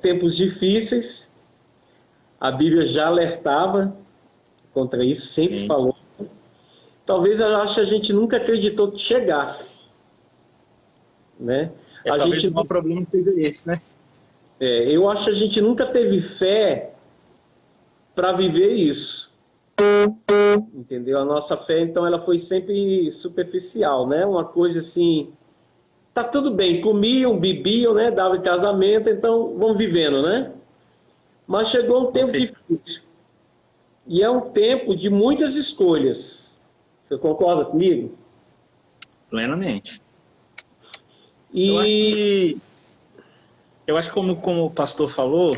Tempos difíceis, a Bíblia já alertava contra isso, sempre falou. Talvez eu acho que a gente nunca acreditou que chegasse, né? Talvez o maior problema seja esse, né? Eu acho que a gente nunca teve fé para viver isso, entendeu? A nossa fé, então, ela foi sempre superficial, né? Uma coisa assim, tá tudo bem, comiam, bebiam, né? Dava casamento, então vamos vivendo, né? Mas chegou um tempo difícil. E é um tempo de muitas escolhas. Você concorda comigo? Plenamente. Eu acho que como o pastor falou,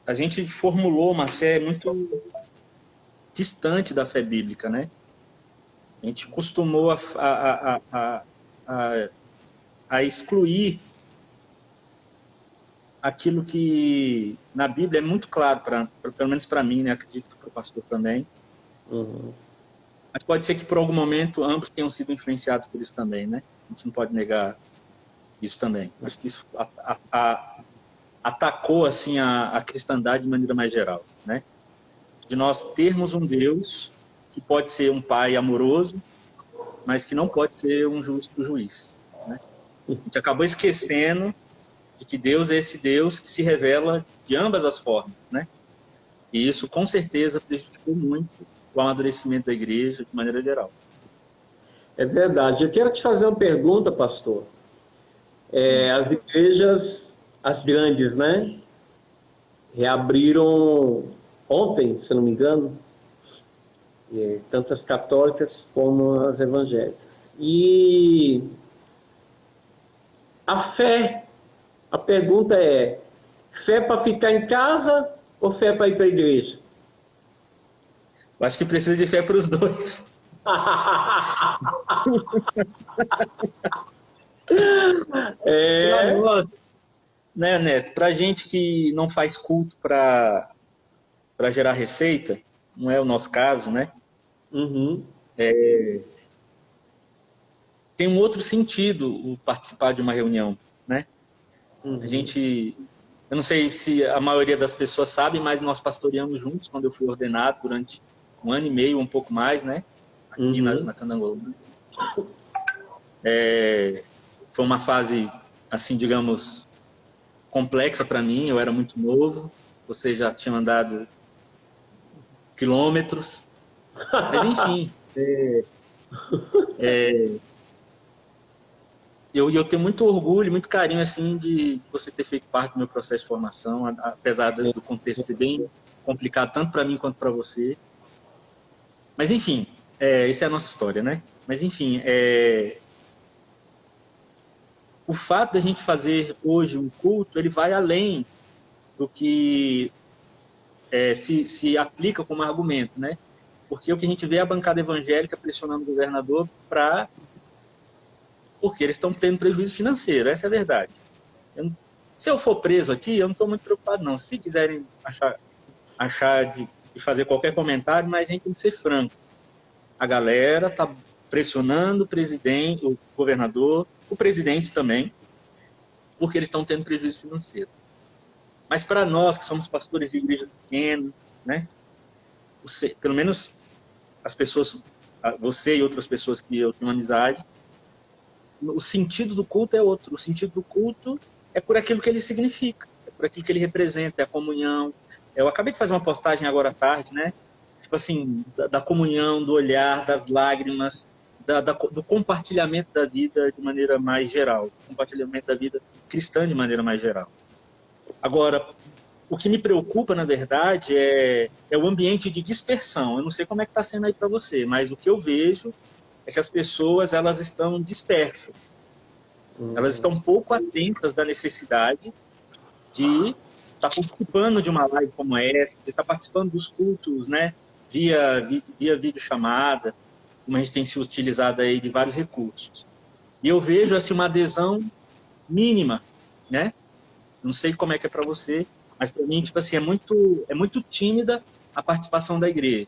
a gente formulou uma fé muito distante da fé bíblica, né? A gente costumou a excluir aquilo que na Bíblia é muito claro, pelo menos para mim, né? Acredito que para o pastor também. Uhum. Mas pode ser que por algum momento ambos tenham sido influenciados por isso também, né? A gente não pode negar isso também. Acho que isso atacou assim a cristandade de maneira mais geral, né? De nós termos um Deus que pode ser um pai amoroso, mas que não pode ser um justo juiz, né? A gente acabou esquecendo de que Deus é esse Deus que se revela de ambas as formas, né? E isso com certeza prejudicou muito o amadurecimento da igreja de maneira geral. É verdade. Eu quero te fazer uma pergunta, pastor. As igrejas, as grandes, né? Reabriram ontem, se não me engano, tanto as católicas como as evangélicas. E a fé, a pergunta é: fé para ficar em casa ou fé para ir para a igreja? Eu acho que precisa de fé para os dois. Nós, né, Neto? Para gente que não faz culto para gerar receita, não é o nosso caso, né? Uhum. Tem um outro sentido o participar de uma reunião, né? Uhum. Eu não sei se a maioria das pessoas sabe, mas nós pastoreamos juntos quando eu fui ordenado durante 1 ano e meio, um pouco mais, né? Aqui na Candangolândia. Foi uma fase, assim, digamos, complexa para mim. Eu era muito novo, vocês já tinham andado quilômetros. Mas, enfim, eu tenho muito orgulho, muito carinho, assim, de você ter feito parte do meu processo de formação, apesar do contexto ser bem complicado, tanto para mim quanto para você. Mas, enfim, essa é a nossa história, né? Mas, enfim, o fato da gente fazer hoje um culto, ele vai além do que se aplica como argumento, né? Porque o que a gente vê é a bancada evangélica pressionando o governador porque eles estão tendo prejuízo financeiro, essa é a verdade. Se eu for preso aqui, eu não estou muito preocupado, não. Se quiserem achar de fazer qualquer comentário, mas a gente tem que ser franco. A galera está pressionando o presidente, o governador, o presidente também, porque eles estão tendo prejuízo financeiro. Mas para nós, que somos pastores de igrejas pequenas, né, pelo menos as pessoas, você e outras pessoas que eu tenho amizade, o sentido do culto é outro. O sentido do culto é por aquilo que ele significa, é por aquilo que ele representa, é a comunhão. Eu acabei de fazer uma postagem agora à tarde, né? Tipo assim, da comunhão, do olhar, das lágrimas, do compartilhamento da vida de maneira mais geral, compartilhamento da vida cristã de maneira mais geral. Agora, o que me preocupa, na verdade, é o ambiente de dispersão. Eu não sei como é que está sendo aí para você, mas o que eu vejo é que as pessoas elas estão dispersas. Elas estão pouco atentas da necessidade de estar participando de uma live como essa, de estar participando dos cultos, né, via videochamada, como a gente tem se utilizado aí de vários recursos. E eu vejo assim uma adesão mínima, né? Não sei como é que é para você, mas para mim, tipo assim, é muito tímida a participação da igreja.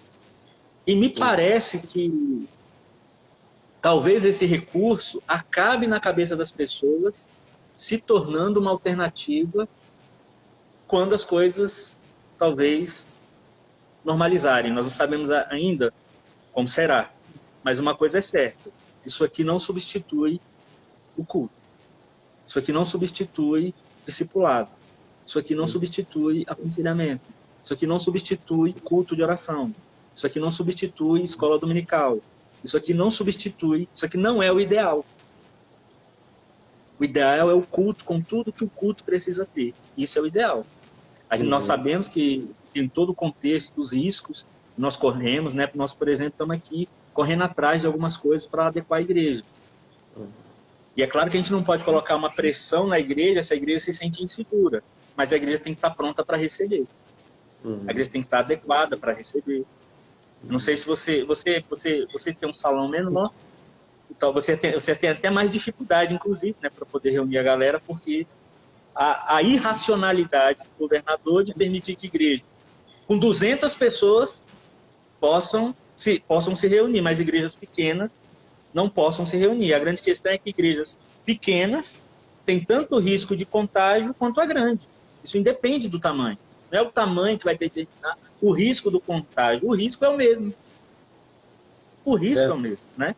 E me parece que talvez esse recurso acabe na cabeça das pessoas se tornando uma alternativa quando as coisas talvez normalizarem. Nós não sabemos ainda como será, mas uma coisa é certa: isso aqui não substitui o culto, isso aqui não substitui discipulado, isso aqui não substitui aconselhamento, isso aqui não substitui culto de oração, isso aqui não substitui escola dominical, isso aqui não substitui, isso aqui não é o ideal. O ideal é o culto com tudo que o culto precisa ter. Isso é o ideal. Nós sabemos que em todo o contexto dos riscos nós corremos, né? Nós, por exemplo, estamos aqui correndo atrás de algumas coisas para adequar a igreja. E é claro que a gente não pode colocar uma pressão na igreja se a igreja se sente insegura, mas a igreja tem que estar pronta para receber. A igreja tem que estar adequada para receber. Não sei se você tem um salão menor, então você tem até mais dificuldade, inclusive, né, para poder reunir a galera, porque a irracionalidade do governador de permitir que a igreja, com 200 pessoas, possam se reunir, mas igrejas pequenas não possam se reunir. A grande questão é que igrejas pequenas têm tanto risco de contágio quanto a grande. Isso independe do tamanho. Não é o tamanho que vai determinar o risco do contágio. O risco é o mesmo. O risco é o mesmo, né?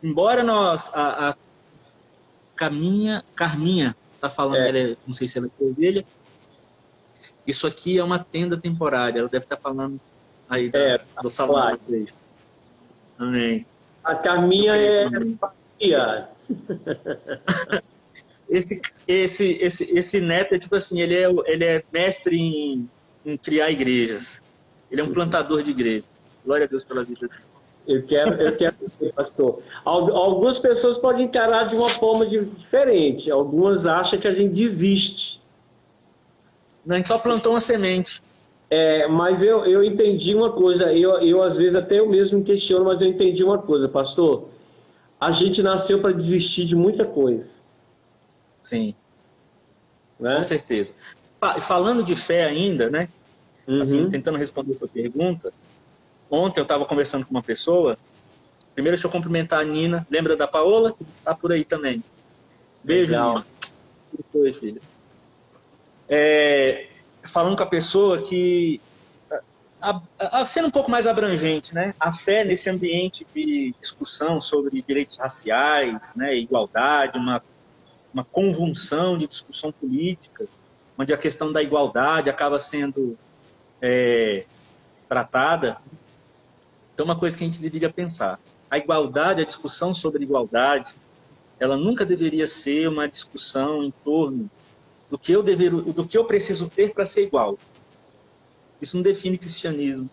Embora a Carminha está falando, não sei se ela é ovelha, isso aqui é uma tenda temporária. Ela deve estar falando aí do salão da vez. Amém. A Carminha é Maria. Esse neto é tipo assim, ele é mestre em criar igrejas. Ele é um plantador de igrejas. Glória a Deus pela vida dele. Eu quero ser, pastor. Algumas pessoas podem encarar de uma forma diferente. Algumas acham que a gente desiste. Não, a gente só plantou uma semente. Mas eu entendi uma coisa. Eu às vezes até eu mesmo me questiono, mas eu entendi uma coisa, pastor. A gente nasceu para desistir de muita coisa. Sim. Né? Com certeza. Falando de fé ainda, né? Assim, tentando responder a sua pergunta. Ontem eu estava conversando com uma pessoa. Primeiro, deixa eu cumprimentar a Nina. Lembra da Paola? Tá por aí também. Beijo, legal. Nina. Oi, filha. Falando com a pessoa que, sendo um pouco mais abrangente, né? A fé nesse ambiente de discussão sobre direitos raciais, né? Igualdade, uma convulsão de discussão política, onde a questão da igualdade acaba sendo tratada. Então, uma coisa que a gente deveria pensar: a igualdade, a discussão sobre igualdade, ela nunca deveria ser uma discussão em torno do que eu preciso ter para ser igual. Isso não define cristianismo,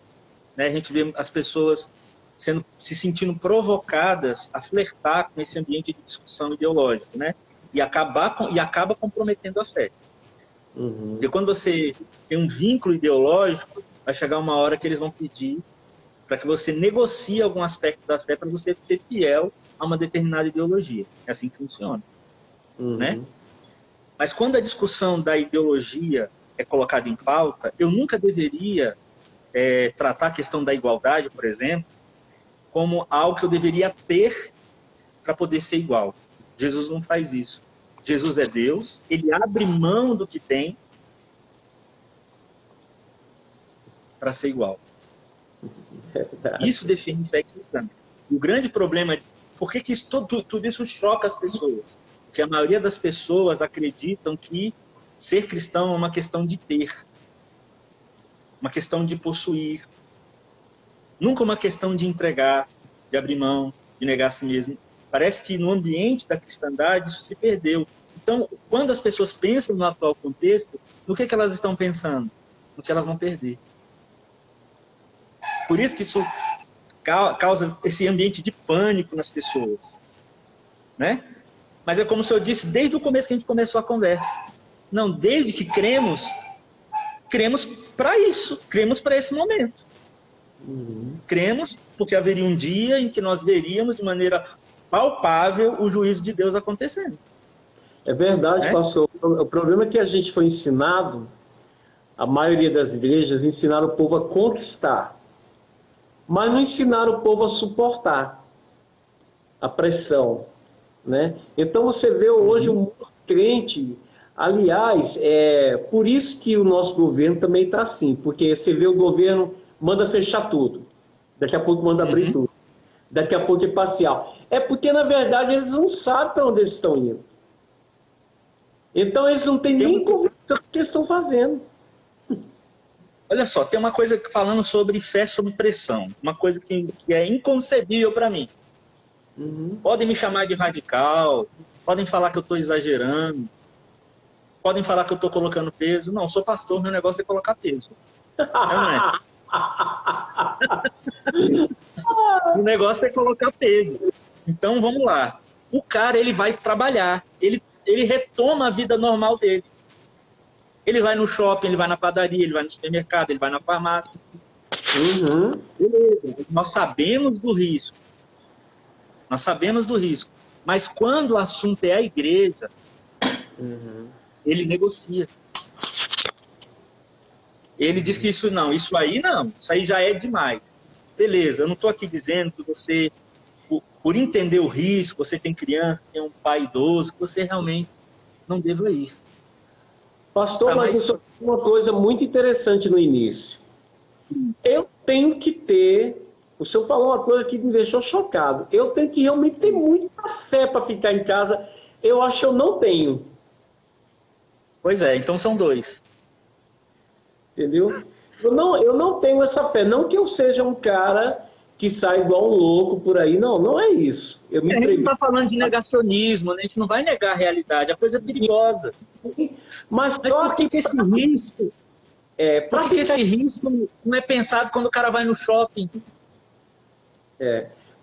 né? A gente vê as pessoas se sentindo provocadas a flertar com esse ambiente de discussão ideológica, né? E acaba comprometendo a fé. Porque quando você tem um vínculo ideológico, vai chegar uma hora que eles vão pedir para que você negocie algum aspecto da fé para você ser fiel a uma determinada ideologia. É assim que funciona, né? Mas quando a discussão da ideologia é colocada em pauta, eu nunca deveria tratar a questão da igualdade, por exemplo, como algo que eu deveria ter para poder ser igual. Jesus não faz isso. Jesus é Deus, ele abre mão do que tem para ser igual. Isso define fé cristã. O grande problema é por que tudo isso choca as pessoas. Porque a maioria das pessoas acreditam que ser cristão é uma questão de ter, uma questão de possuir, nunca uma questão de entregar, de abrir mão, de negar a si mesmo. Parece que no ambiente da cristandade isso se perdeu. Então, quando as pessoas pensam no atual contexto, no que elas estão pensando? No que elas vão perder. Por isso que isso causa esse ambiente de pânico nas pessoas, né? Mas é como se eu disse desde o começo que a gente começou a conversa. Não, desde que cremos para isso, cremos para esse momento. Cremos porque haveria um dia em que nós veríamos de maneira palpável o juízo de Deus acontecendo. É verdade, pastor. O problema é que a gente foi ensinado, a maioria das igrejas ensinaram o povo a conquistar, mas não ensinaram o povo a suportar a pressão, né? Então você vê hoje o mundo crente. Aliás, por isso que o nosso governo também está assim, porque você vê o governo manda fechar tudo, daqui a pouco manda abrir tudo, daqui a pouco é parcial. É porque, na verdade, eles não sabem para onde eles estão indo. Então, eles não têm nem convicção do que eles estão fazendo. Olha só, tem uma coisa falando sobre fé sob pressão, uma coisa que é inconcebível para mim. Podem me chamar de radical, podem falar que eu estou exagerando, podem falar que eu estou colocando peso. Não, sou pastor, meu negócio é colocar peso. Não é? O negócio é colocar peso. Então, vamos lá. O cara, ele vai trabalhar, ele retoma a vida normal dele. Ele vai no shopping, ele vai na padaria, ele vai no supermercado, ele vai na farmácia. Beleza. Nós sabemos do risco. Nós sabemos do risco. Mas quando o assunto é a igreja, ele negocia. Ele diz que isso aí já é demais. Beleza, eu não estou aqui dizendo que você, por entender o risco, você tem criança, tem um pai idoso, que você realmente não deva ir. Pastor, mas isso é uma coisa muito interessante no início. Eu tenho que ter... O senhor falou uma coisa que me deixou chocado. Eu tenho que realmente ter muita fé para ficar em casa. Eu acho que eu não tenho. Pois é, então são dois. Entendeu? Eu não tenho essa fé. Não que eu seja um cara que sai igual um louco por aí. Não, não é isso. A gente não está falando de negacionismo, né? A gente não vai negar a realidade. A coisa é perigosa. Mas por que esse risco... por que esse risco não é pensado quando o cara vai no shopping?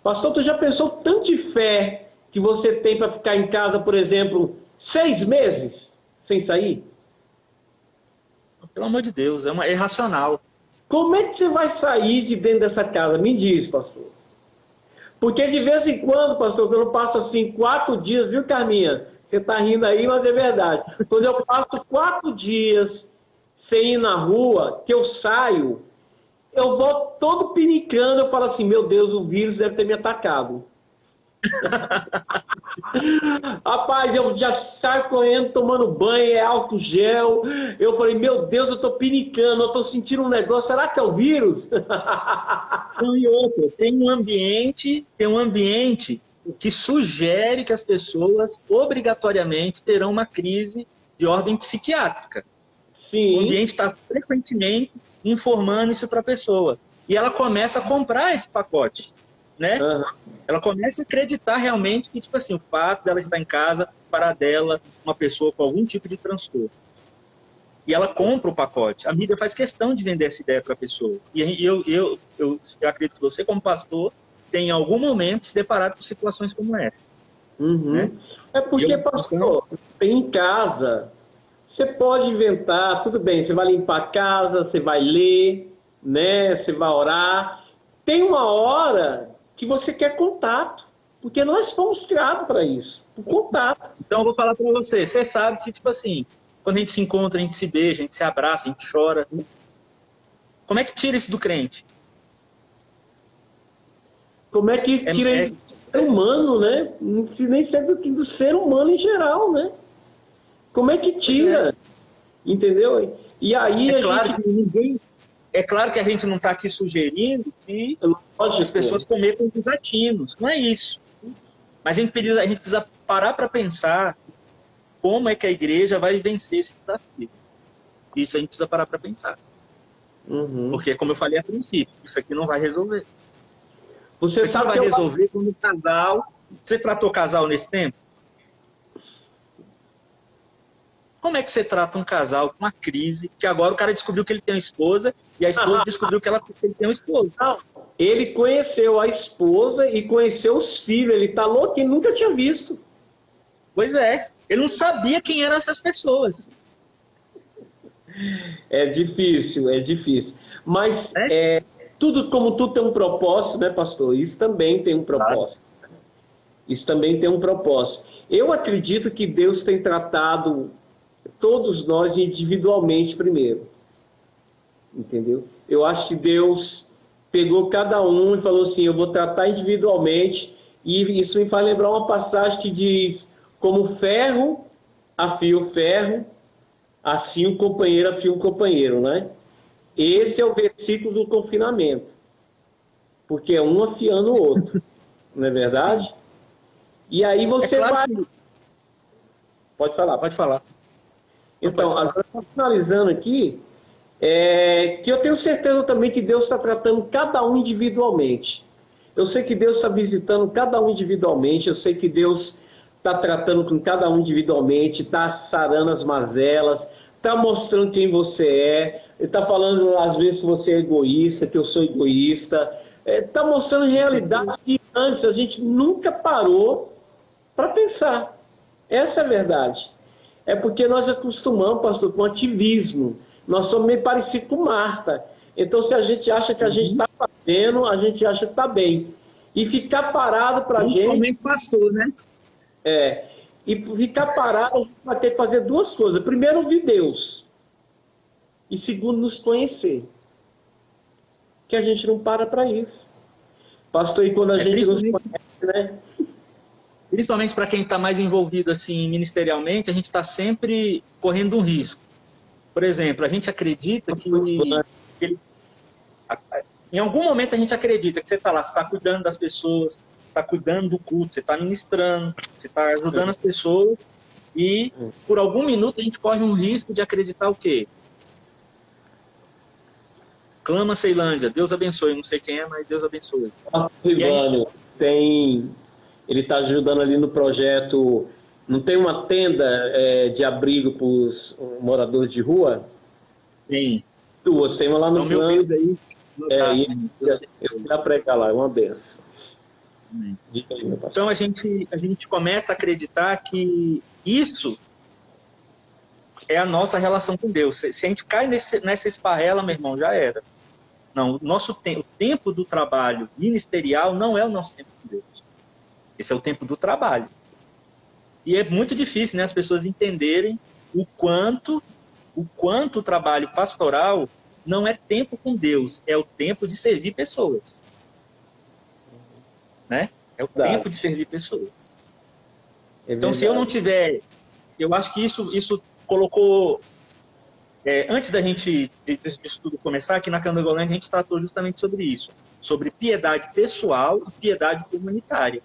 Pastor, tu já pensou tanto de fé que você tem para ficar em casa, por exemplo, 6 meses sem sair? Pelo amor de Deus, é irracional. Como é que você vai sair de dentro dessa casa? Me diz, pastor. Porque de vez em quando, pastor, quando eu passo assim 4 dias, viu, Carminha? Você está rindo aí, mas é verdade. Quando eu passo 4 dias sem ir na rua, que eu saio, eu vou todo pinicando, eu falo assim, meu Deus, o vírus deve ter me atacado. Rapaz, eu já saio correndo, tomando banho, álcool gel. Eu falei, meu Deus, eu tô pinicando, eu tô sentindo um negócio, será que é o vírus? Não, e outra, tem um ambiente que sugere que as pessoas obrigatoriamente terão uma crise de ordem psiquiátrica. Sim. O ambiente está frequentemente informando isso para a pessoa. E ela começa a comprar esse pacote, né? Ela começa a acreditar realmente que, tipo assim, o fato dela estar em casa para dela uma pessoa com algum tipo de transtorno. E ela compra o pacote. A mídia faz questão de vender essa ideia para a pessoa. E eu acredito que você, como pastor, tem em algum momento se deparado com situações como essa. Né? É porque, pastor, em casa, você pode inventar, tudo bem, você vai limpar a casa, você vai ler, né? Você vai orar. Tem uma hora que você quer contato, porque nós fomos criados para isso, o contato. Então eu vou falar para você, você sabe que, tipo assim, quando a gente se encontra, a gente se beija, a gente se abraça, a gente chora. Como é que tira isso do crente? Como é que tira isso do ser humano, né? Não precisa nem ser do ser humano em geral, né? Como é que tira? Entendeu? E aí É claro que a gente não está aqui sugerindo que as pessoas cometam desatinos. Não é isso. Mas a gente precisa parar para pensar como é que a igreja vai vencer esse desafio. Isso a gente precisa parar para pensar. Porque, como eu falei a princípio, isso aqui não vai resolver. Você sabe que vai resolver quando o casal... Você tratou casal nesse tempo? Como é que você trata um casal com uma crise, que agora o cara descobriu que ele tem uma esposa e a esposa descobriu que ele tem um esposo? Não, ele conheceu a esposa e conheceu os filhos. Ele tá louco, ele nunca tinha visto. Pois é, ele não sabia quem eram essas pessoas. É difícil, é difícil. Mas como tudo tem um propósito, né, pastor? Isso também tem um propósito. Isso também tem um propósito. Eu acredito que Deus tem tratado todos nós individualmente primeiro. Entendeu? Eu acho que Deus pegou cada um e falou assim, eu vou tratar individualmente. E isso me faz lembrar uma passagem que diz, como ferro afia o ferro, assim o companheiro afia o companheiro, né? Esse é o versículo do confinamento, porque é um afiando o outro, não é verdade? E aí você vai... Pode falar. Pode falar. Então, agora finalizando aqui, que eu tenho certeza também que Deus está tratando cada um individualmente. Eu sei que Deus está visitando cada um individualmente, eu sei que Deus está tratando com cada um individualmente, está sarando as mazelas, está mostrando quem você é, está falando às vezes que você é egoísta, que eu sou egoísta, está mostrando realidade que antes a gente nunca parou para pensar. Essa é a verdade. É porque nós acostumamos, pastor, com ativismo. Nós somos meio parecidos com Marta. Então, se a gente acha que a gente está fazendo, a gente acha que está bem. E ficar parado para a gente... Principalmente pastor, né? E ficar parado, a gente vai ter que fazer duas coisas. Primeiro, ouvir Deus. E segundo, nos conhecer. Que a gente não para isso. Pastor, e quando a gente nos conhece, né? Principalmente para quem está mais envolvido assim ministerialmente, a gente está sempre correndo um risco. Por exemplo, a gente acredita que em algum momento a gente acredita que você está lá, você está cuidando das pessoas, você está cuidando do culto, você está ministrando, você está ajudando as pessoas e por algum minuto a gente corre um risco de acreditar o quê? Clama Ceilândia, Deus abençoe, não sei quem é, mas Deus abençoe. Rivânio, ele está ajudando ali no projeto, não tem uma tenda de abrigo para os moradores de rua? Sim. Duas, tem uma lá no plano. Aí. Eu vou pregar lá, é uma benção. Então a gente começa a acreditar que isso é a nossa relação com Deus. Se a gente cai nessa esparrela, meu irmão, já era. Não, o tempo do trabalho ministerial não é o nosso tempo com Deus. Esse é o tempo do trabalho. E é muito difícil, né, as pessoas entenderem o quanto o trabalho pastoral não é tempo com Deus, é o tempo de servir pessoas. Né? É o tempo de servir pessoas. Então, se eu não tiver... Eu acho que isso colocou... antes da gente, disso tudo começar, aqui na Candangolândia, a gente tratou justamente sobre isso. Sobre piedade pessoal e piedade comunitária.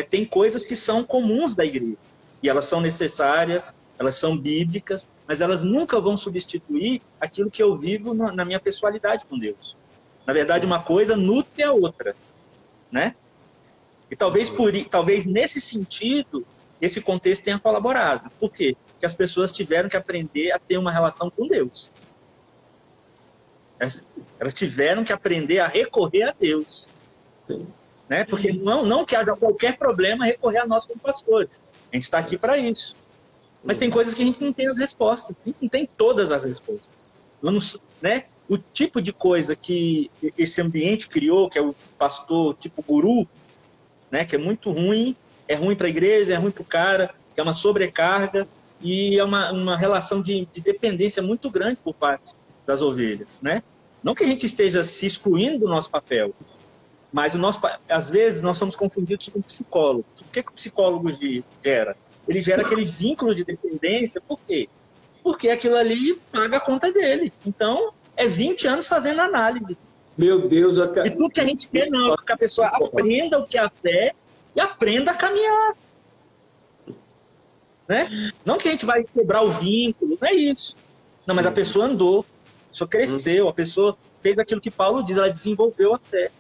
Tem coisas que são comuns da igreja. E elas são necessárias, elas são bíblicas, mas elas nunca vão substituir aquilo que eu vivo na minha pessoalidade com Deus. Na verdade, uma coisa nutre a outra. Né? E talvez nesse sentido, esse contexto tenha colaborado. Por quê? Porque as pessoas tiveram que aprender a ter uma relação com Deus. Elas tiveram que aprender a recorrer a Deus. Né? Porque não que haja qualquer problema recorrer a nós como pastores. A gente está aqui para isso. Mas tem coisas que a gente não tem as respostas. A gente não tem todas as respostas. Né? O tipo de coisa que esse ambiente criou, que é o pastor tipo guru, né? Que é muito ruim, é ruim para a igreja, é ruim para o cara, que é uma sobrecarga e é uma relação de dependência muito grande por parte das ovelhas. Né? Não que a gente esteja se excluindo do nosso papel, mas às vezes nós somos confundidos com psicólogos. O que o psicólogo gera? Ele gera aquele vínculo de dependência, por quê? Porque aquilo ali paga a conta dele. Então, é 20 anos fazendo análise. Meu Deus, E tudo que a gente quer não, é que a pessoa aprenda o que é a fé e aprenda a caminhar. Né? Não que a gente vai quebrar o vínculo, não é isso. Não, mas a pessoa andou, a pessoa cresceu, a pessoa fez aquilo que Paulo diz, ela desenvolveu a fé.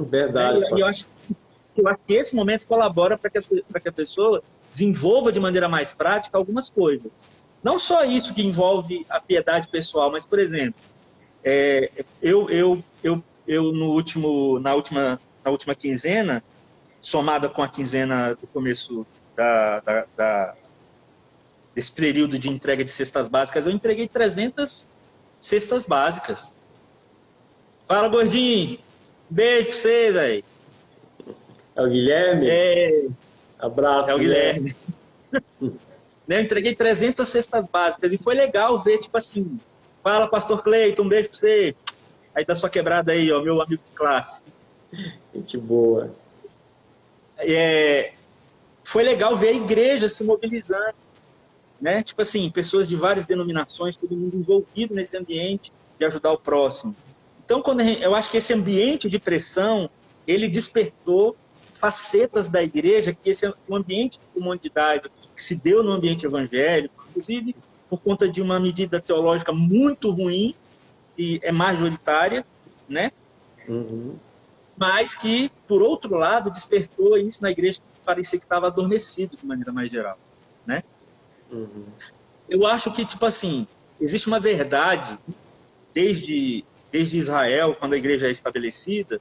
Verdade. E eu acho que esse momento colabora para que a pessoa desenvolva de maneira mais prática algumas coisas. Não só isso que envolve a piedade pessoal, mas, por exemplo, eu na última quinzena, somada com a quinzena do começo desse período de entrega de cestas básicas, eu entreguei 300 cestas básicas. Fala, gordinho! Beijo pra você, velho! É o Guilherme? Abraço. É o Guilherme. Eu entreguei 300 cestas básicas e foi legal ver, tipo assim, fala, pastor Cleiton, um beijo pra você. Aí da sua quebrada aí, ó, meu amigo de classe. Gente boa. foi legal ver a igreja se mobilizando, né? Tipo assim, pessoas de várias denominações, todo mundo envolvido nesse ambiente de ajudar o próximo. Então, eu acho que esse ambiente de pressão, ele despertou facetas da igreja, que esse um ambiente de comunidade que se deu no ambiente evangélico, inclusive por conta de uma medida teológica muito ruim, e é majoritária, né? Uhum. Mas que, por outro lado, despertou isso na igreja que parecia que estava adormecido de maneira mais geral, né? Uhum. Eu acho que, tipo assim, existe uma verdade desde Israel, quando a igreja é estabelecida,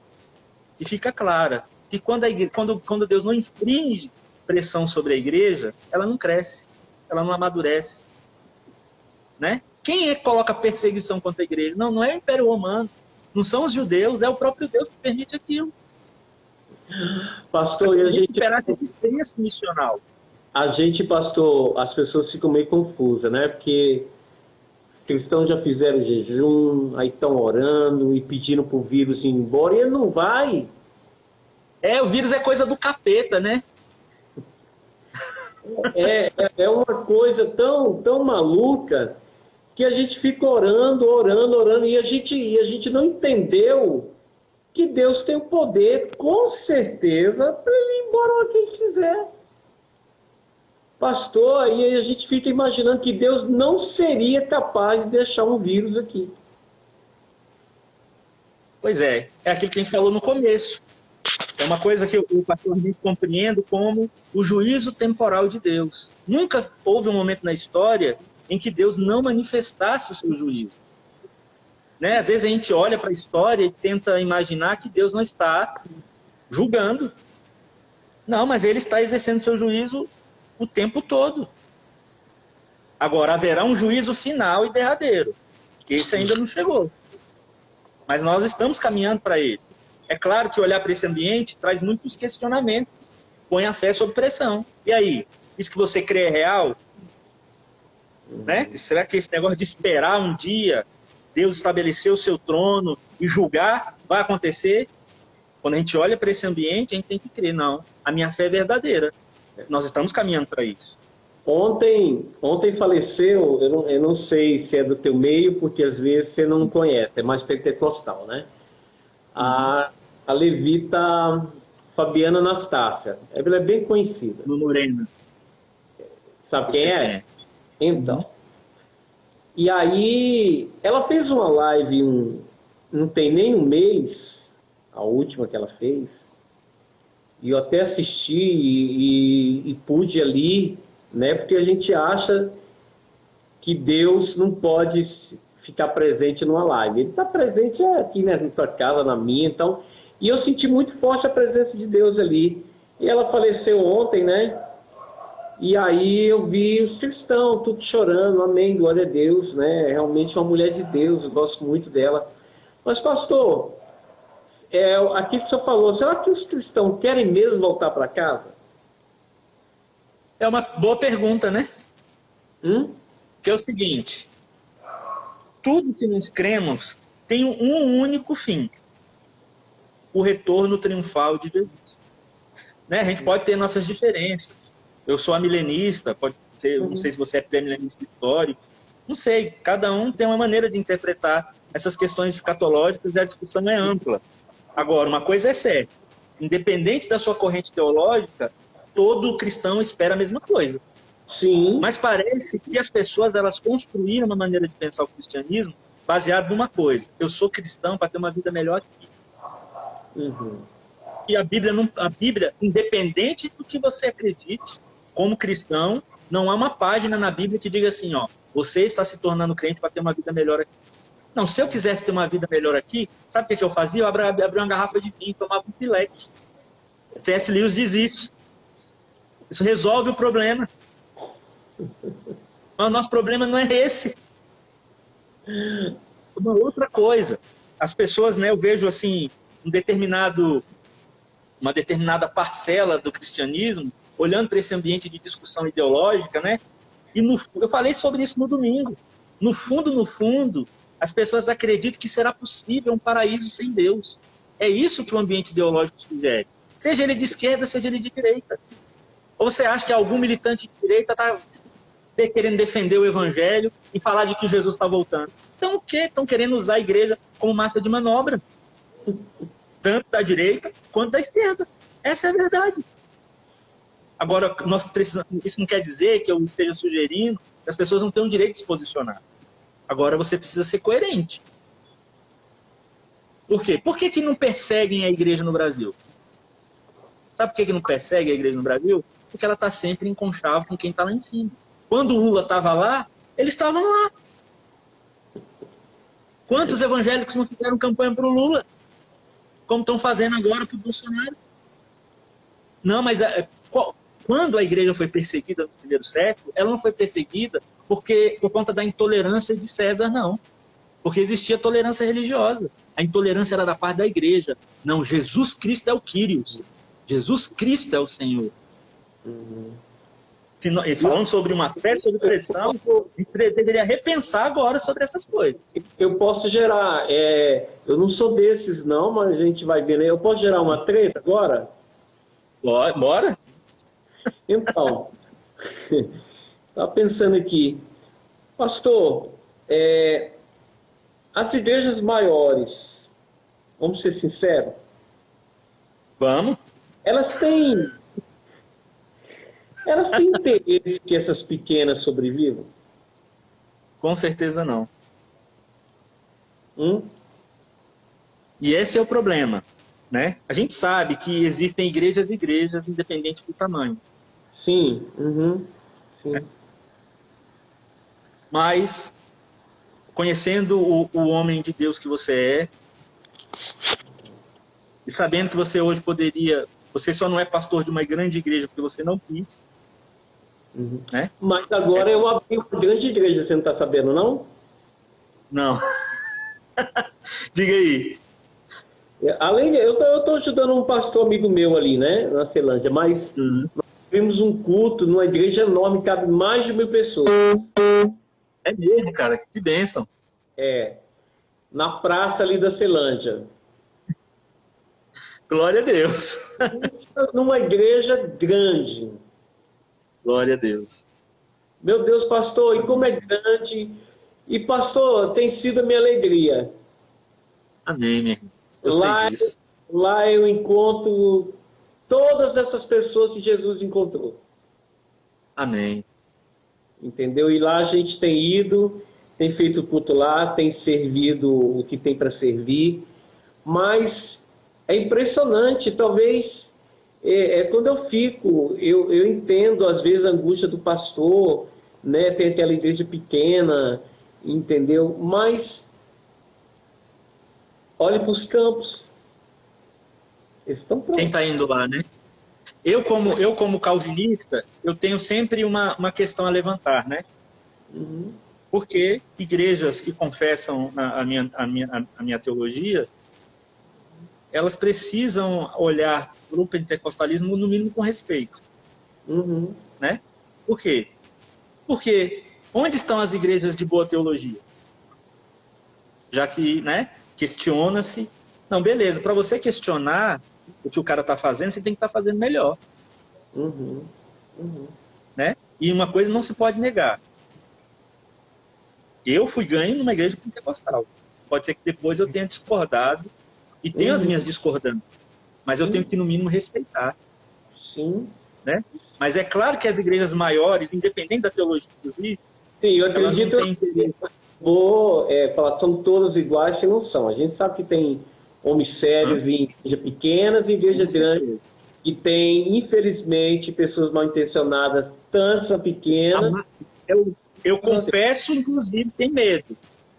que fica clara, que quando Deus não infringe pressão sobre a igreja, ela não cresce, ela não amadurece, né? Quem é que coloca perseguição contra a igreja? Não é o Império Romano, não são os judeus, é o próprio Deus que permite aquilo. Pastor, e a gente... recuperar esse senso missional. A gente, pastor, as pessoas ficam meio confusas, né? Porque os cristãos já fizeram jejum, aí estão orando e pedindo para o vírus ir embora, e ele não vai. O vírus é coisa do capeta, né? É uma coisa tão maluca que a gente fica orando, e a gente não entendeu que Deus tem o poder, com certeza, para ele ir embora quem quiser. Pastor, aí a gente fica imaginando que Deus não seria capaz de deixar um vírus aqui. Pois é aquilo que a gente falou no começo. É uma coisa que eu particularmente compreendo como o juízo temporal de Deus. Nunca houve um momento na história em que Deus não manifestasse o seu juízo. Né? Às vezes a gente olha para a história e tenta imaginar que Deus não está julgando. Não, mas ele está exercendo o seu juízo o tempo todo. Agora, haverá um juízo final e derradeiro, que esse ainda não chegou. Mas nós estamos caminhando para ele. É claro que olhar para esse ambiente traz muitos questionamentos, põe a fé sob pressão. E aí, isso que você crê é real? Né? Será que esse negócio de esperar um dia Deus estabelecer o seu trono e julgar vai acontecer? Quando a gente olha para esse ambiente, a gente tem que crer, não, a minha fé é verdadeira. Nós estamos caminhando para isso. Ontem faleceu, eu não sei se é do teu meio, porque às vezes você não conhece, é mais pentecostal, né? A levita Fabiana Anastácia. Ela é bem conhecida. No Morena. Sabe quem é? Então. E aí, ela fez uma live, não tem nem um mês, a última que ela fez, e eu até assisti e pude ali, né? Porque a gente acha que Deus não pode ficar presente numa live. Ele está presente aqui, né, na tua casa, na minha, então... E eu senti muito forte a presença de Deus ali. E ela faleceu ontem, né? E aí eu vi os cristãos, tudo chorando, amém, glória a Deus, né? Realmente uma mulher de Deus, eu gosto muito dela. Mas, pastor, aquilo que o senhor falou, será que os cristãos querem mesmo voltar para casa? É uma boa pergunta, né? Que é o seguinte, tudo que nós cremos tem um único fim, o retorno triunfal de Jesus. Né? A gente pode ter nossas diferenças. Eu sou amilenista, pode ser, não sei se você é pré-milenista histórico, não sei, cada um tem uma maneira de interpretar essas questões escatológicas e a discussão é ampla. Agora, uma coisa é certa, independente da sua corrente teológica, todo cristão espera a mesma coisa. Sim. Mas parece que as pessoas elas construíram uma maneira de pensar o cristianismo baseado numa coisa, eu sou cristão para ter uma vida melhor aqui. E a Bíblia, independente do que você acredite, como cristão, não há uma página na Bíblia que diga assim, ó, você está se tornando crente para ter uma vida melhor aqui. Não, se eu quisesse ter uma vida melhor aqui, sabe o que eu fazia? Eu abria uma garrafa de vinho, tomava um pileque. C.S. Lewis diz isso. Isso resolve o problema. Mas o nosso problema não é esse. Uma outra coisa. As pessoas, né, eu vejo assim, uma determinada parcela do cristianismo, olhando para esse ambiente de discussão ideológica, né? E eu falei sobre isso no domingo. No fundo, as pessoas acreditam que será possível um paraíso sem Deus. É isso que o ambiente ideológico sugere. Seja ele de esquerda, seja ele de direita. Ou você acha que algum militante de direita está querendo defender o evangelho e falar de que Jesus está voltando? Então o quê? Estão querendo usar a igreja como massa de manobra. Tanto da direita quanto da esquerda. Essa é a verdade. Agora, nós precisamos, isso não quer dizer que eu esteja sugerindo que as pessoas não tenham o direito de se posicionar. Agora você precisa ser coerente. Por quê? Por que não perseguem a igreja no Brasil? Sabe por que não perseguem a igreja no Brasil? Porque ela está sempre em conchavo com quem está lá em cima. Quando o Lula estava lá, eles estavam lá. Quantos evangélicos não fizeram campanha para o Lula? Como estão fazendo agora para o Bolsonaro? Não, mas quando a igreja foi perseguida no primeiro século, ela não foi perseguida por conta da intolerância de César, não. Porque existia tolerância religiosa. A intolerância era da parte da igreja. Não, Jesus Cristo é o Kyrios. Jesus Cristo é o Senhor. E falando sobre uma fé, sobre pressão, a gente deveria repensar agora sobre essas coisas. Eu posso gerar, eu não sou desses não, mas a gente vai ver, né? Eu posso gerar uma treta agora? Bora? Então, estava pensando aqui, pastor, as igrejas maiores, vamos ser sinceros, Vamos. elas têm interesse que essas pequenas sobrevivam? Com certeza não. Hum? E esse é o problema, né? A gente sabe que existem igrejas e igrejas, independente do tamanho. Sim. Uhum. Sim. Mas, conhecendo o homem de Deus que você é, e sabendo que você hoje você só não é pastor de uma grande igreja porque você não quis, Uhum. né? Mas agora eu abri uma grande igreja, você não está sabendo, não? Não. Diga aí. Além de, eu estou ajudando um pastor amigo meu ali, né, na Celândia, mas nós tivemos um culto numa igreja enorme, cabe mais de 1000 pessoas. É mesmo, cara, que bênção. Na praça ali da Celândia. Glória a Deus. Numa igreja grande. Glória a Deus. Meu Deus, pastor, e como é grande. E pastor, tem sido a minha alegria. Amém, minha irmã. Eu sei disso. Lá eu encontro todas essas pessoas que Jesus encontrou. Amém. Entendeu? E lá a gente tem ido, tem feito culto lá, tem servido o que tem para servir, mas é impressionante, talvez, quando eu entendo às vezes a angústia do pastor, né? Tem aquela igreja pequena, entendeu? Mas olhe para os campos, eles estão prontos. Quem está indo lá, né? Eu como calvinista, eu tenho sempre uma questão a levantar, né? Uhum. Porque igrejas que confessam a minha teologia, elas precisam olhar para o pentecostalismo, no mínimo, com respeito. Uhum. Né? Por quê? Porque onde estão as igrejas de boa teologia? Já que, né, questiona-se. Não, beleza, para você questionar o que o cara está fazendo, você tem que estar fazendo melhor. Uhum. Uhum. Né? E uma coisa não se pode negar. Eu fui ganho numa igreja pentecostal. Pode ser que depois eu tenha discordado e tenho as minhas discordâncias. Mas eu tenho que, no mínimo, respeitar. Sim. Né? Mas é claro que as igrejas maiores, independente da teologia, inclusive, sim, eu acredito que vou falar são todas iguais, se não são. A gente sabe que tem homens sérios em igrejas pequenas e igrejas grandes, e tem, infelizmente, pessoas mal intencionadas, tanto a pequena. Eu confesso, inclusive, sem medo,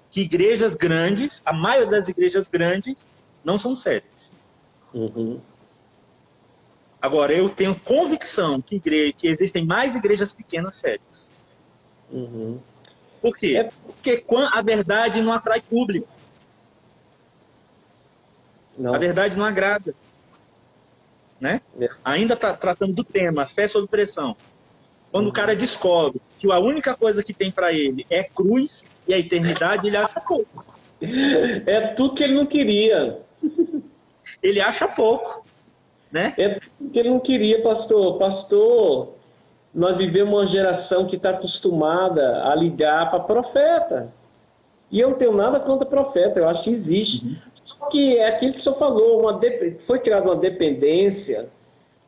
que igrejas grandes, a maioria das igrejas grandes, não são sérias. Uhum. Agora, eu tenho convicção que existem mais igrejas pequenas sérias. Uhum. Por quê? Porque a verdade não atrai público. Não. A verdade não agrada. Né? Ainda tratando do tema, fé sob pressão. Quando o cara descobre que a única coisa que tem para ele é cruz e a eternidade, ele acha pouco. É tudo que ele não queria. Ele acha pouco. Né? Porque ele não queria, pastor. Pastor, nós vivemos uma geração que está acostumada a ligar para profeta. E eu não tenho nada contra profeta, eu acho que existe. Só que é aquilo que o senhor falou, foi criada uma dependência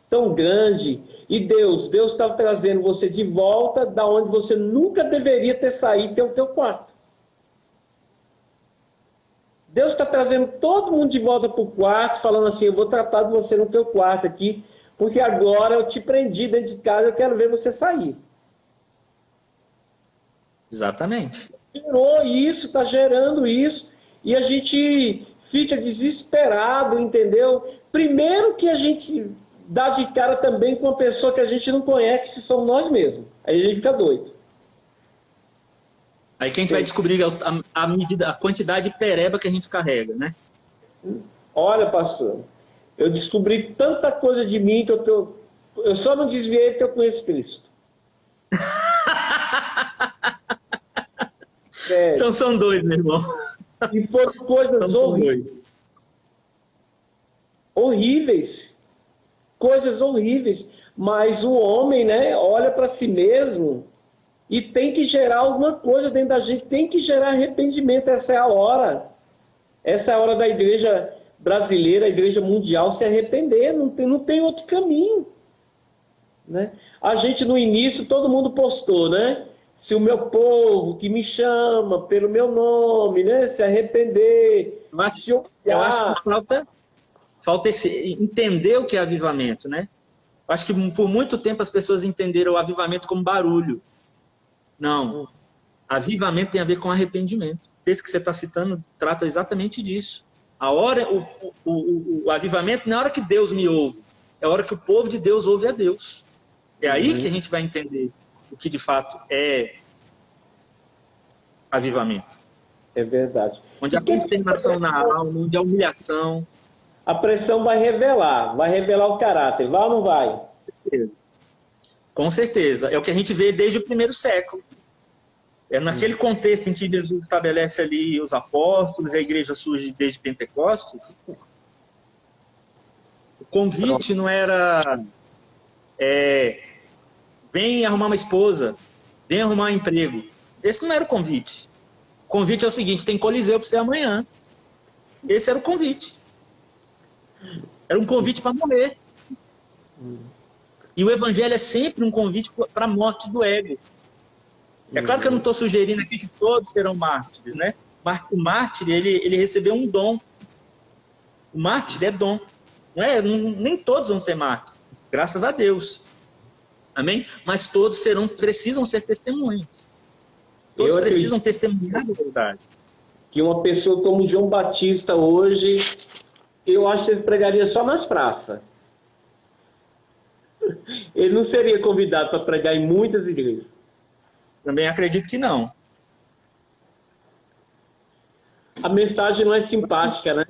tão grande, e Deus estava trazendo você de volta da onde você nunca deveria ter saído, que é o teu quarto. Deus está trazendo todo mundo de volta para o quarto, falando assim, eu vou tratar de você no teu quarto aqui, porque agora eu te prendi dentro de casa, eu quero ver você sair. Exatamente. Gerou isso, está gerando isso, e a gente fica desesperado, entendeu? Primeiro que a gente dá de cara também com uma pessoa que a gente não conhece, se somos nós mesmos. Aí a gente fica doido. Aí que a gente vai descobrir a medida, a quantidade de pereba que a gente carrega, né? Olha, pastor, eu descobri tanta coisa de mim que eu só não desviei porque eu conheço Cristo. Então são dois, meu irmão. E foram coisas horríveis. Coisas horríveis. Mas o homem, né, olha para si mesmo e tem que gerar alguma coisa dentro da gente, tem que gerar arrependimento. Essa é a hora. Essa é a hora da igreja brasileira, a igreja mundial se arrepender. Não tem outro caminho. Né? A gente, no início, todo mundo postou, né? Se o meu povo que me chama pelo meu nome, né, se arrepender, eu acho que falta entender o que é avivamento, né? Eu acho que por muito tempo as pessoas entenderam o avivamento como barulho. Não. Avivamento tem a ver com arrependimento. O texto que você está citando trata exatamente disso. O avivamento não é a hora que Deus me ouve, é a hora que o povo de Deus ouve a Deus. É aí que a gente vai entender o que de fato é avivamento. É verdade. Onde há consternação na alma, onde há humilhação. A pressão vai revelar o caráter. Vai ou não vai? Com certeza. É o que a gente vê desde o primeiro século. É naquele contexto em que Jesus estabelece ali os apóstolos, a igreja surge desde Pentecostes. O convite não era vem arrumar uma esposa, vem arrumar um emprego. Esse não era o convite. O convite é o seguinte, tem Coliseu para você amanhã. Esse era o convite. Era um convite para morrer. E o evangelho é sempre um convite para a morte do ego. É claro que eu não estou sugerindo aqui que todos serão mártires, né? O mártir, ele recebeu um dom. O mártir é dom. Nem todos vão ser mártires. Graças a Deus. Amém? Mas todos precisam ser testemunhas. Todos precisam testemunhar da verdade. Que uma pessoa como João Batista hoje, eu acho que ele pregaria só nas praças. Ele não seria convidado para pregar em muitas igrejas. Também acredito que não. A mensagem não é simpática, né?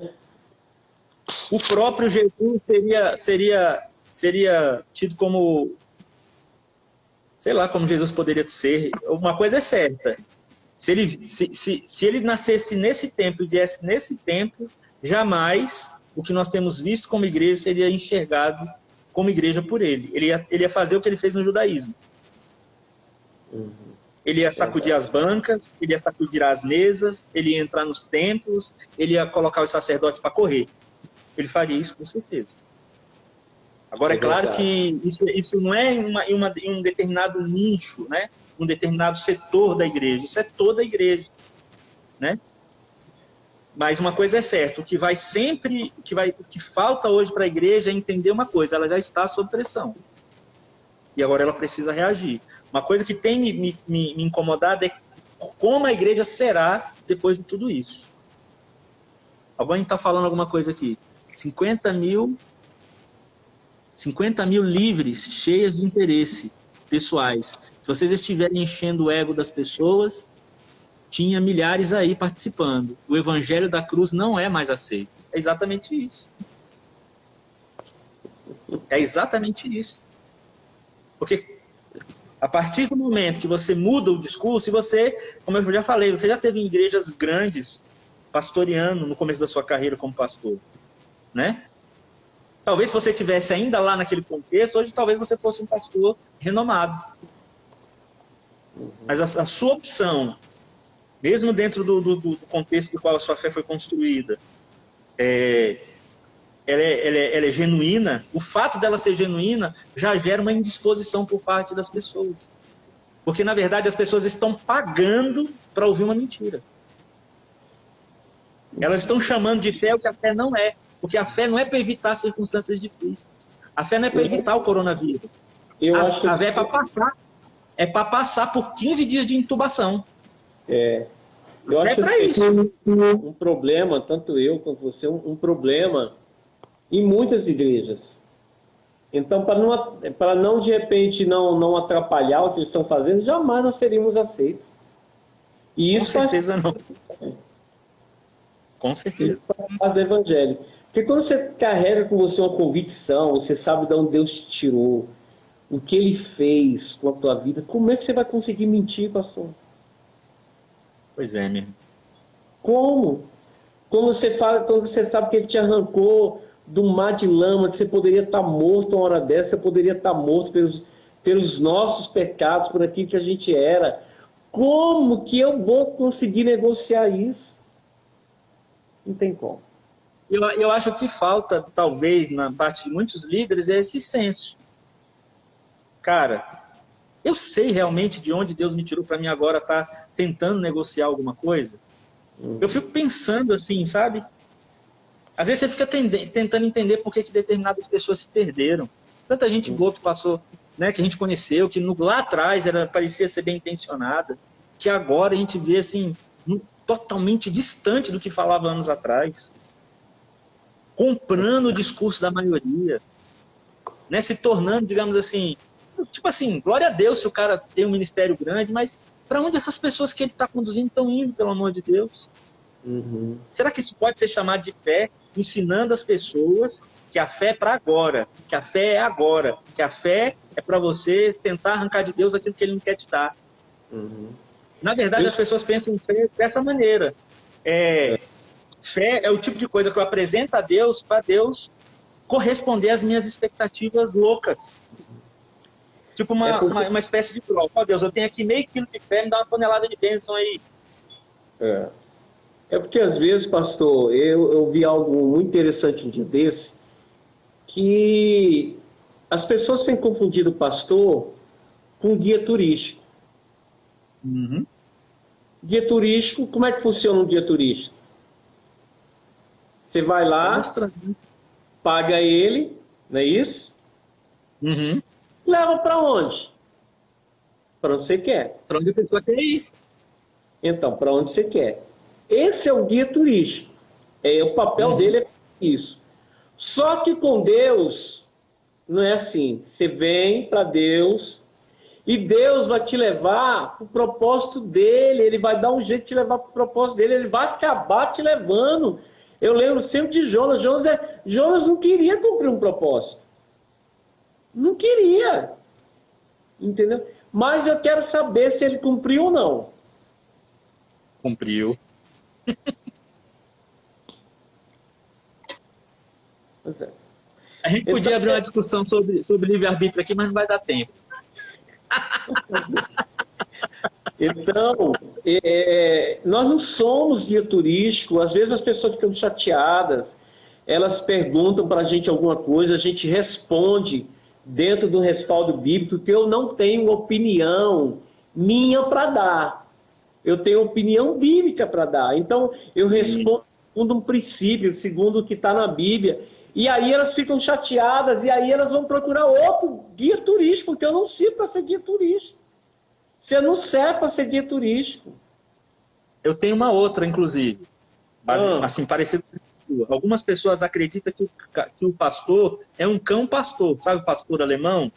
O próprio Jesus seria tido como, sei lá, como Jesus poderia ser. Uma coisa é certa. Se ele nascesse nesse tempo e viesse nesse tempo, jamais o que nós temos visto como igreja seria enxergado como igreja por ele. Ele ia fazer o que ele fez no judaísmo. Ele ia sacudir as bancas, ele ia sacudir as mesas, ele ia entrar nos templos, ele ia colocar os sacerdotes para correr. Ele faria isso com certeza. Agora, é claro que isso não é em um determinado nicho, né? Um determinado setor da igreja. Isso é toda a igreja, né? Mas uma coisa é certa, o que falta hoje para a igreja é entender uma coisa, ela já está sob pressão. E agora ela precisa reagir. Uma coisa que tem me incomodado é como a igreja será depois de tudo isso. Alguém está falando alguma coisa aqui? 50 mil livres, cheias de interesse pessoais. Se vocês estiverem enchendo o ego das pessoas, tinha milhares aí participando. O evangelho da cruz não é mais aceito. É exatamente isso. É exatamente isso. Porque a partir do momento que você muda o discurso, e você, como eu já falei, você já teve em igrejas grandes pastoreando no começo da sua carreira como pastor, né? Talvez se você estivesse ainda lá naquele contexto, hoje talvez você fosse um pastor renomado. Mas a sua opção, mesmo dentro do contexto do qual a sua fé foi construída, ela é genuína. O fato dela ser genuína já gera uma indisposição por parte das pessoas. Porque, na verdade, as pessoas estão pagando para ouvir uma mentira. Elas estão chamando de fé o que a fé não é. Porque a fé não é para evitar circunstâncias difíceis. A fé não é para evitar o coronavírus. A fé é para passar. É para passar por 15 dias de intubação. Eu acho para isso. Um problema, tanto eu quanto você, um problema em muitas igrejas. Então, para não de repente não atrapalhar o que eles estão fazendo, jamais nós seríamos aceitos. E isso com certeza não. Com certeza. Faz parte do evangelho. Porque quando você carrega com você uma convicção, você sabe de onde Deus te tirou, o que Ele fez com a tua vida, como é que você vai conseguir mentir, pastor? Pois é, mesmo. Como? Quando você sabe que Ele te arrancou do mar de lama, que você poderia estar morto uma hora dessa, você poderia estar morto pelos nossos pecados, por aquilo que a gente era. Como que eu vou conseguir negociar isso? Não tem como. Eu acho que falta, talvez, na parte de muitos líderes, é esse senso. Cara, eu sei realmente de onde Deus me tirou para mim agora estar tentando negociar alguma coisa. Eu fico pensando assim, sabe? Às vezes você fica tentando entender por que determinadas pessoas se perderam. Tanta gente boa que passou, né, que a gente conheceu, que lá atrás parecia ser bem intencionada, que agora a gente vê assim, totalmente distante do que falava anos atrás. Comprando o discurso da maioria, né, se tornando, digamos assim, tipo assim, glória a Deus se o cara tem um ministério grande, mas para onde essas pessoas que ele está conduzindo estão indo, pelo amor de Deus? Será que isso pode ser chamado de fé, ensinando as pessoas que a fé é para agora, que a fé é agora, que a fé é para você tentar arrancar de Deus aquilo que Ele não quer te dar? Na verdade, as pessoas pensam em fé dessa maneira. Fé é o tipo de coisa que eu apresento a Deus para Deus corresponder às minhas expectativas loucas. Tipo uma espécie de prova. Ó, Deus, eu tenho aqui meio quilo de fé, me dá uma tonelada de bênção aí. É porque às vezes, pastor, eu vi algo muito interessante um dia desse, que as pessoas têm confundido o pastor com guia turístico. Guia turístico, como é que funciona um guia turístico? Você vai lá, paga ele, não é isso? Leva para onde? Para onde você quer. Para onde a pessoa quer ir. Então, para onde você quer. Esse é o guia turístico. O papel dele é isso. Só que com Deus, não é assim. Você vem para Deus e Deus vai te levar para o propósito dele. Ele vai dar um jeito de te levar para o propósito dele. Ele vai acabar te levando. Eu lembro sempre de Jonas. Jonas não queria cumprir um propósito. Não queria. Entendeu? Mas eu quero saber se ele cumpriu ou não. Cumpriu. Pois é. A gente podia abrir uma discussão sobre livre-arbítrio aqui, mas não vai dar tempo. Então, nós não somos guia turístico. Às vezes as pessoas ficam chateadas, elas perguntam para a gente alguma coisa, a gente responde dentro do respaldo bíblico, que eu não tenho opinião minha para dar. Eu tenho opinião bíblica para dar. Então, eu respondo segundo um princípio, segundo o que está na Bíblia. E aí elas ficam chateadas, e aí elas vão procurar outro guia turístico, porque eu não sirvo para ser guia turístico. Você não serve para ser guia turístico. Eu tenho uma outra, inclusive, assim, parecida com a sua. Algumas pessoas acreditam que o pastor é um cão pastor. Sabe o pastor alemão?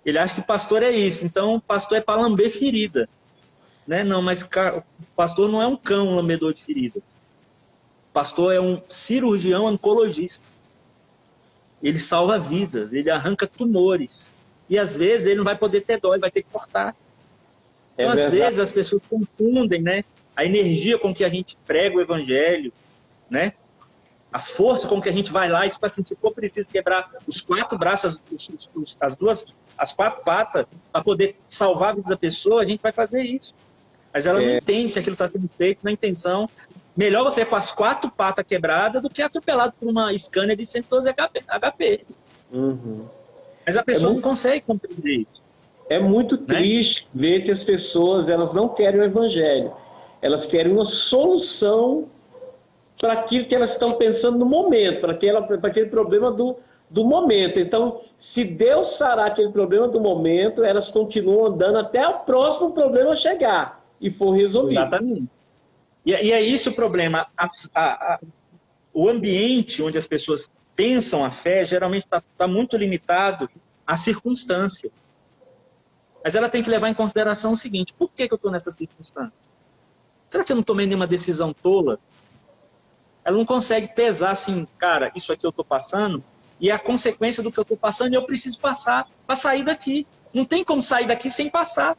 Ele acha que pastor é isso. Então, pastor é para lamber ferida. Né? Não, mas o pastor não é um cão lambedor de feridas. O pastor é um cirurgião oncologista. Ele salva vidas, ele arranca tumores. E às vezes ele não vai poder ter dó, ele vai ter que cortar. Então, às vezes as pessoas confundem, né, a energia com que a gente prega o evangelho, né? A força com que a gente vai lá e, tipo assim, se for preciso quebrar os 4 braços, as 4 patas, para poder salvar a vida da pessoa, a gente vai fazer isso. Mas ela não entende que aquilo está sendo feito na intenção. Melhor você ir com as 4 patas quebradas do que atropelado por uma Scania de 112 HP. Uhum. Mas a pessoa não consegue compreender isso. É muito triste ver que as pessoas, elas não querem o evangelho. Elas querem uma solução para aquilo que elas estão pensando no momento, para aquele problema do momento. Então, se Deus sarar aquele problema do momento, elas continuam andando até o próximo problema chegar e for resolvido. Exatamente. E é isso o problema. O ambiente onde as pessoas pensam a fé, geralmente está muito limitado à circunstância. Mas ela tem que levar em consideração o seguinte: por que eu estou nessa circunstância? Será que eu não tomei nenhuma decisão tola? Ela não consegue pesar assim, cara, isso aqui eu estou passando, e é a consequência do que eu estou passando, e eu preciso passar para sair daqui. Não tem como sair daqui sem passar.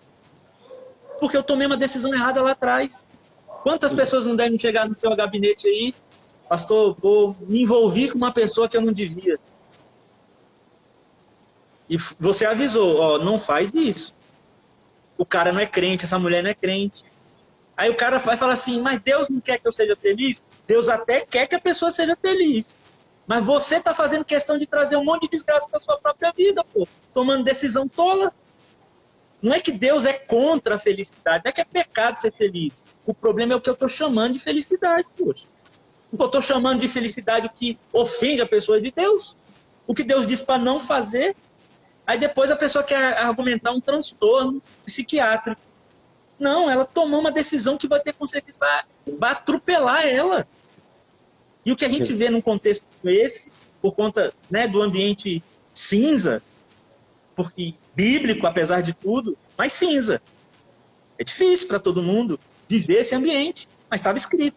Porque eu tomei uma decisão errada lá atrás. Quantas pessoas não devem chegar no seu gabinete aí, pastor, me envolvi com uma pessoa que eu não devia. E você avisou, ó, não faz isso. O cara não é crente, essa mulher não é crente. Aí o cara vai falar assim, mas Deus não quer que eu seja feliz? Deus até quer que a pessoa seja feliz. Mas você está fazendo questão de trazer um monte de desgraça para a sua própria vida, pô. Tomando decisão tola. Não é que Deus é contra a felicidade, não é que é pecado ser feliz. O problema é o que eu estou chamando de felicidade, poxa. Eu estou chamando de felicidade o que ofende a pessoa de Deus. O que Deus diz para não fazer. Aí depois a pessoa quer argumentar um transtorno psiquiátrico. Não, ela tomou uma decisão que vai ter consequência, vai atropelar ela. E o que a gente vê num contexto como esse, por conta, né, do ambiente cinza, porque bíblico, apesar de tudo, mas cinza. É difícil para todo mundo viver esse ambiente, mas estava escrito.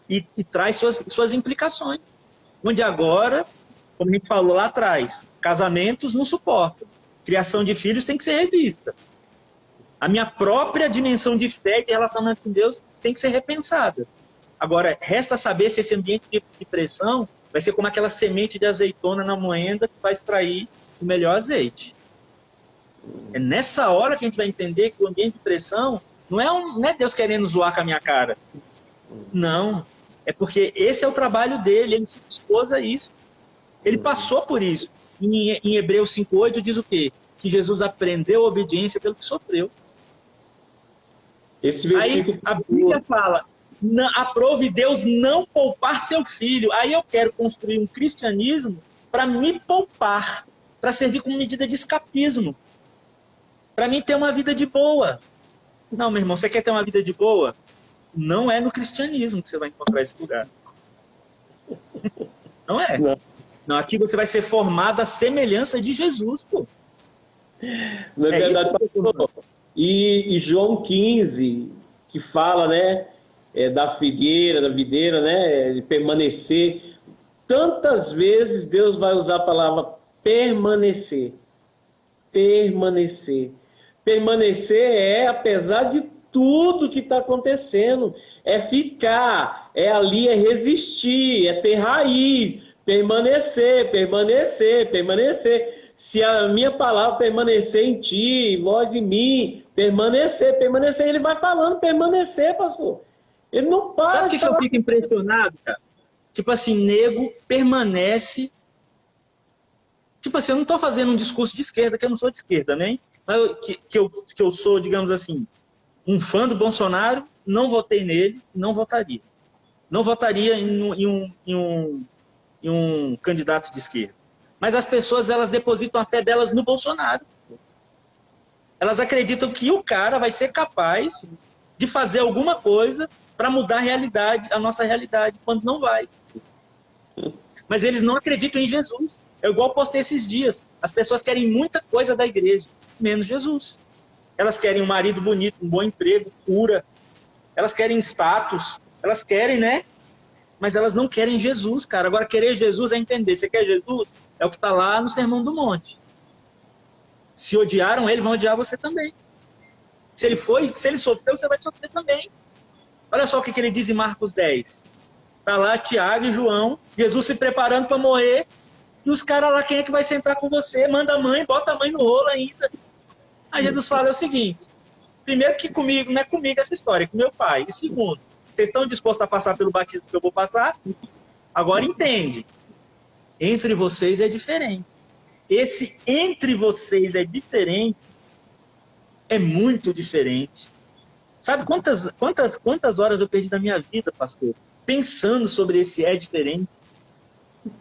E traz suas implicações. Onde agora, como a gente falou lá atrás, casamentos não suportam. Criação de filhos tem que ser revista. A minha própria dimensão de fé e de relacionamento com Deus tem que ser repensada. Agora, resta saber se esse ambiente de pressão vai ser como aquela semente de azeitona na moenda que vai extrair o melhor azeite. É nessa hora que a gente vai entender que o ambiente de pressão não é Deus querendo zoar com a minha cara. Não. É porque esse é o trabalho dele, ele se dispôs a isso. Ele passou por isso. Em Hebreus 5,8 diz o quê? Que Jesus aprendeu a obediência pelo que sofreu. Aí a Bíblia fala, aprove Deus não poupar seu filho. Aí eu quero construir um cristianismo para me poupar, para servir como medida de escapismo, para mim ter uma vida de boa. Não, meu irmão, você quer ter uma vida de boa? Não é no cristianismo que você vai encontrar esse lugar. Não é. Não, aqui você vai ser formado à semelhança de Jesus, pô. Não é verdade, pastor? E João 15, que fala, né, da figueira, da videira, né, de permanecer. Tantas vezes Deus vai usar a palavra permanecer. Permanecer. Permanecer apesar de tudo que está acontecendo, é ficar, é ali, é resistir, é ter raiz, permanecer, permanecer, permanecer. Se a minha palavra permanecer em ti, vós em mim, permanecer, permanecer, ele vai falando permanecer, pastor. Ele não para. Sabe o que eu fico impressionado, cara? Tipo assim, nego permanece. Tipo assim, eu não estou fazendo um discurso de esquerda, que eu não sou de esquerda, né? Mas que eu sou, digamos assim, um fã do Bolsonaro, não votei nele, não votaria. Não votaria em um candidato de esquerda. Mas as pessoas, elas depositam a fé delas no Bolsonaro. Elas acreditam que o cara vai ser capaz de fazer alguma coisa para mudar a realidade, a nossa realidade, quando não vai. Mas eles não acreditam em Jesus. É igual eu postei esses dias. As pessoas querem muita coisa da igreja, menos Jesus. Elas querem um marido bonito, um bom emprego, cura. Elas querem status. Elas querem, né? Mas elas não querem Jesus, cara. Agora, querer Jesus é entender. Você quer Jesus? É o que está lá no Sermão do Monte. Se odiaram ele, vão odiar você também. Se ele sofreu, você vai sofrer também. Olha só o que ele diz em Marcos 10. Tá lá Tiago e João, Jesus se preparando para morrer, e os caras lá, quem é que vai sentar com você? Manda a mãe, bota a mãe no rolo ainda. Aí Jesus fala o seguinte: primeiro que comigo, não é comigo essa história, é com meu pai. E segundo, vocês estão dispostos a passar pelo batismo que eu vou passar? Agora entende, entre vocês é diferente. Esse entre vocês é diferente, é muito diferente. Sabe quantas horas eu perdi da minha vida, pastor, pensando sobre esse é diferente?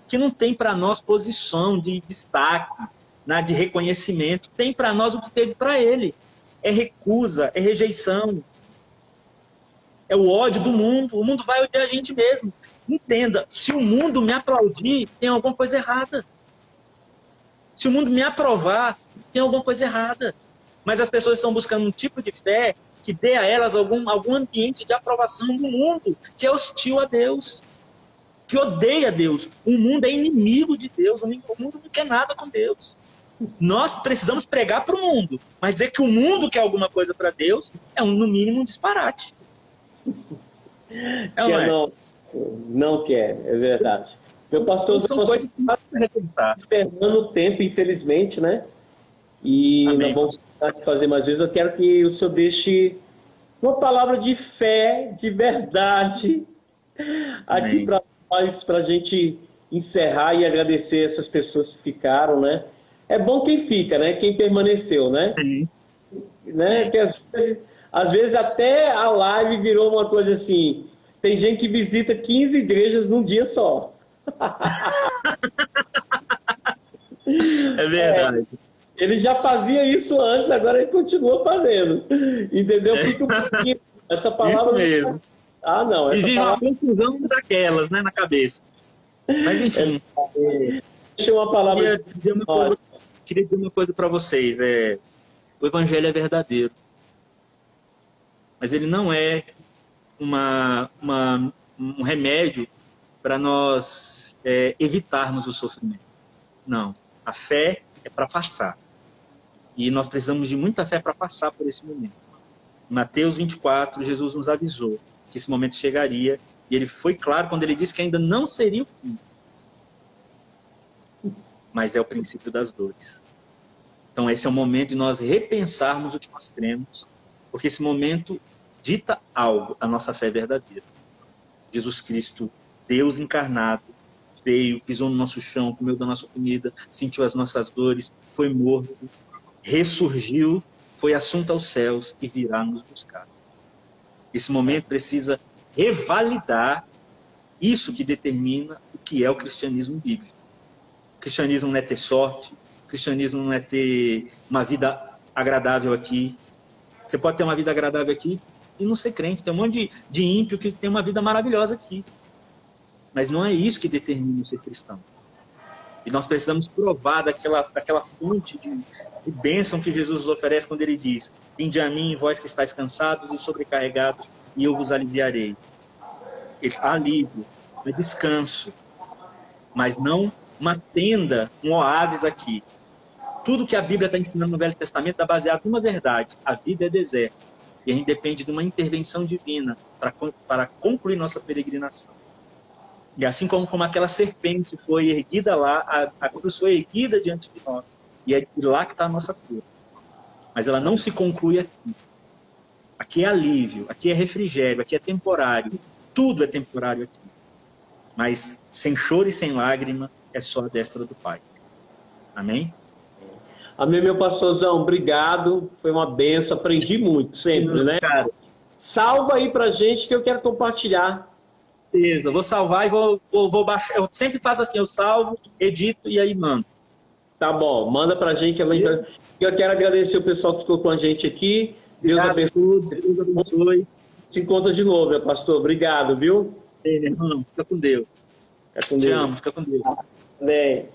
Que não tem para nós posição de destaque, né, de reconhecimento. Tem para nós o que teve para ele. É recusa, é rejeição. É o ódio do mundo. O mundo vai odiar a gente mesmo. Entenda, se o mundo me aplaudir, tem alguma coisa errada. Se o mundo me aprovar, tem alguma coisa errada. Mas as pessoas estão buscando um tipo de fé que dê a elas algum ambiente de aprovação do mundo, que é hostil a Deus, que odeia Deus. O mundo é inimigo de Deus, o mundo não quer nada com Deus. Nós precisamos pregar para o mundo, mas dizer que o mundo quer alguma coisa para Deus é, no mínimo, um disparate. Não quer, é verdade. Meu pastor, então, são coisas que nós temos que repensar. Esperando o tempo, infelizmente, né? E nós vamos fazer mais vezes. Eu quero que o senhor deixe uma palavra de fé, de verdade, aqui para nós, para a gente encerrar e agradecer essas pessoas que ficaram, né? É bom quem fica, né? Quem permaneceu, né? Sim. Né? Que às vezes até a live virou uma coisa assim. Tem gente que visita 15 igrejas num dia só. É verdade. Ele já fazia isso antes, agora ele continua fazendo. Entendeu? Fica um pouquinho. Essa palavra. Isso mesmo. Ah, não. E vive uma confusão daquelas, né, na cabeça. Mas enfim. Deixa uma palavra. Queria dizer uma coisa para vocês. O evangelho é verdadeiro. Mas ele não é um remédio para nós evitarmos o sofrimento. Não. A fé é para passar. E nós precisamos de muita fé para passar por esse momento. Em Mateus 24, Jesus nos avisou que esse momento chegaria. E ele foi claro quando ele disse que ainda não seria o fim. Mas é o princípio das dores. Então esse é o momento de nós repensarmos o que nós cremos. Porque esse momento dita algo, a nossa fé verdadeira. Jesus Cristo, Deus encarnado, veio, pisou no nosso chão, comeu da nossa comida, sentiu as nossas dores, foi morto, ressurgiu, foi assunto aos céus e virá nos buscar. Esse momento precisa revalidar isso que determina o que é o cristianismo bíblico. O cristianismo não é ter sorte, o cristianismo não é ter uma vida agradável aqui. Você pode ter uma vida agradável aqui e não ser crente. Tem um monte de ímpio que tem uma vida maravilhosa aqui. Mas não é isso que determina o ser cristão. E nós precisamos provar daquela fonte de bênção que Jesus nos oferece quando ele diz: vinde a mim, vós que estáis cansados e sobrecarregados, e eu vos aliviarei. Alívio, descanso, mas não uma tenda, um oásis aqui. Tudo que a Bíblia está ensinando no Velho Testamento está baseado numa verdade: a vida é deserto. E a gente depende de uma intervenção divina para concluir nossa peregrinação. E assim como aquela serpente foi erguida lá, a cruz foi erguida diante de nós. E é lá que está a nossa cura. Mas ela não se conclui aqui. Aqui é alívio, aqui é refrigério, aqui é temporário. Tudo é temporário aqui. Mas sem choro e sem lágrima, é só a destra do Pai. Amém? Amém, meu pastorzão. Obrigado. Foi uma benção. Aprendi muito sempre, né? Cara. Salva aí pra gente que eu quero compartilhar. Beleza, vou salvar e vou baixar. Eu sempre faço assim, eu salvo, edito e aí mando. Tá bom, manda pra gente. Eu quero agradecer o pessoal que ficou com a gente aqui. Deus abençoe. Deus abençoe. Se encontra de novo, meu pastor. Obrigado, viu? Meu irmão, fica com Deus. Fica com Deus. Te amo, fica com Deus. Bem.